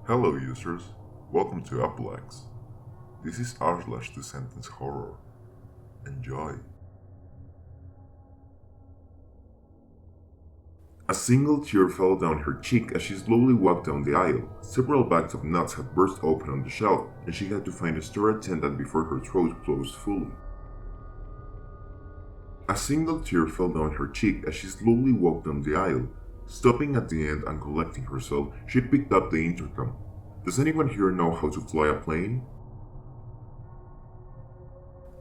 Hello users, welcome to Apallax. This is r/twosentencerhorror. Enjoy. A single tear fell down her cheek as she slowly walked down the aisle. Several bags of nuts had burst open on the shelf, and she had to find a store attendant before her throat closed fully. A single tear fell down her cheek as she slowly walked down the aisle. Stopping at the end and collecting herself, she picked up the intercom. Does anyone here know how to fly a plane?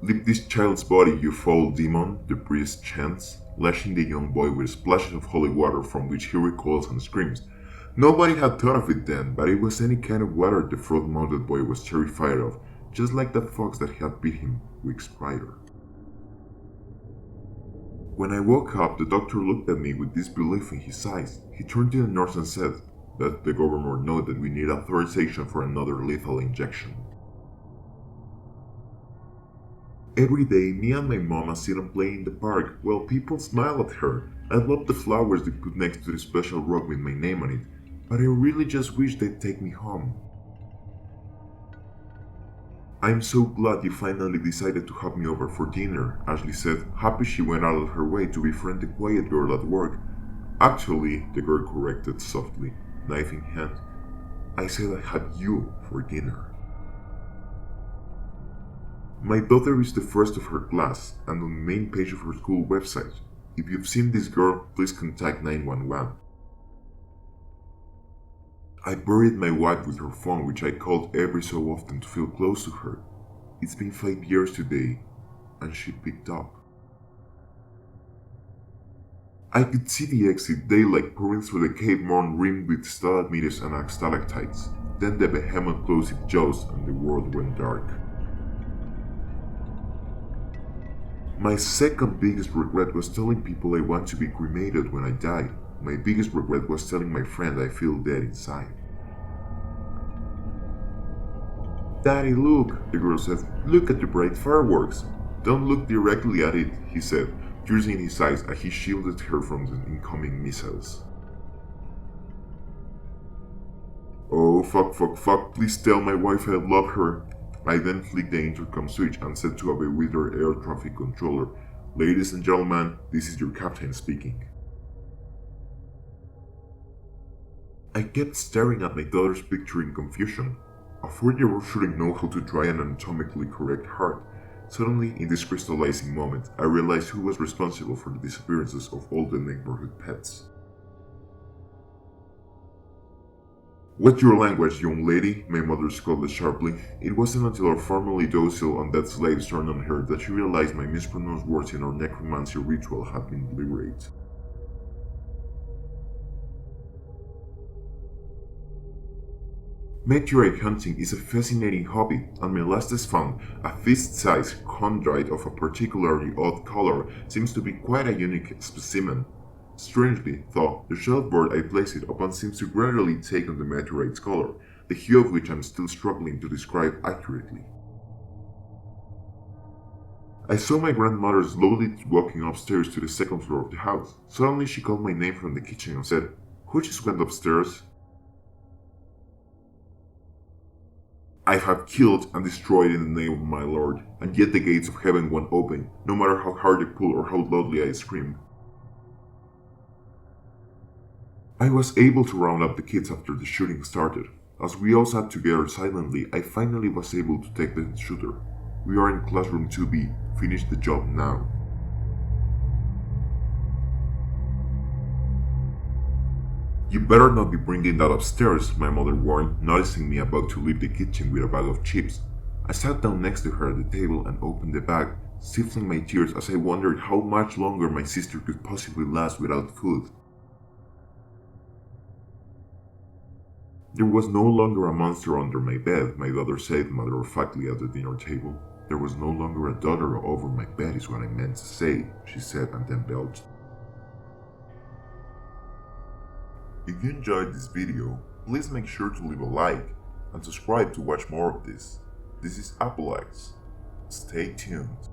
Leave this child's body, you foul demon, the priest chants, lashing the young boy with splashes of holy water from which he recoils and screams. Nobody had thought of it then, but it was any kind of water the frog-mounted boy was terrified of, just like that fox that had bit him weeks prior. When I woke up, the doctor looked at me with disbelief in his eyes. He turned to the nurse and said, "Let the governor know that we need authorization for another lethal injection." Every day, me and my mama sit and play in the park while people smile at her. I love the flowers they put next to the special rock with my name on it, but I really just wish they'd take me home. "I'm so glad you finally decided to have me over for dinner," Ashley said, happy she went out of her way to befriend the quiet girl at work. "Actually," the girl corrected softly, knife in hand, "I said I had you for dinner." My daughter is the first of her class and on the main page of her school website. If you've seen this girl, please contact 911. I buried my wife with her phone, which I called every so often to feel close to her. It's been 5 years today, and she picked up. I could see the exit, daylight pouring through the cave mound rimmed with stalagmites and stalactites. Then the behemoth closed its jaws and the world went dark. My second biggest regret was telling people I want to be cremated when I died. My biggest regret was telling my friend I feel dead inside. "Daddy, look," the girl said. "Look at the bright fireworks." "Don't look directly at it," he said, tears in his eyes as he shielded her from the incoming missiles. "Oh, fuck, please tell my wife I love her." I then flicked the intercom switch and said to a bewildered air traffic controller, "Ladies and gentlemen, this is your captain speaking." I kept staring at my daughter's picture in confusion. A 4-year-old shouldn't know how to draw an anatomically correct heart. Suddenly, in this crystallizing moment, I realized who was responsible for the disappearances of all the neighborhood pets. "What's your language, young lady?" my mother scolded sharply. It wasn't until our formerly docile undead slaves turned on her that she realized my mispronounced words in our necromancy ritual had been deliberate. Meteorite hunting is a fascinating hobby, and my latest found, a fist-sized chondrite of a particularly odd color, seems to be quite a unique specimen. Strangely, though, the shelf board I placed it upon seems to gradually take on the meteorite's color, the hue of which I'm still struggling to describe accurately. I saw my grandmother slowly walking upstairs to the second floor of the house. Suddenly she called my name from the kitchen and said, "Who just went upstairs?" "I have killed and destroyed in the name of my Lord, and yet the gates of heaven won't open, no matter how hard I pull or how loudly I scream." I was able to round up the kids after the shooting started. As we all sat together silently, I finally was able to take the shooter. "We are in classroom 2B. Finish the job now." "You better not be bringing that upstairs," my mother warned, noticing me about to leave the kitchen with a bag of chips. I sat down next to her at the table and opened the bag, stifling my tears as I wondered how much longer my sister could possibly last without food. "There was no longer a monster under my bed," my daughter said matter-of-factly at the dinner table. "There was no longer a daughter over my bed is what I meant to say," she said and then belched. If you enjoyed this video, please make sure to leave a like and subscribe to watch more of this. This is Apallax. Stay tuned.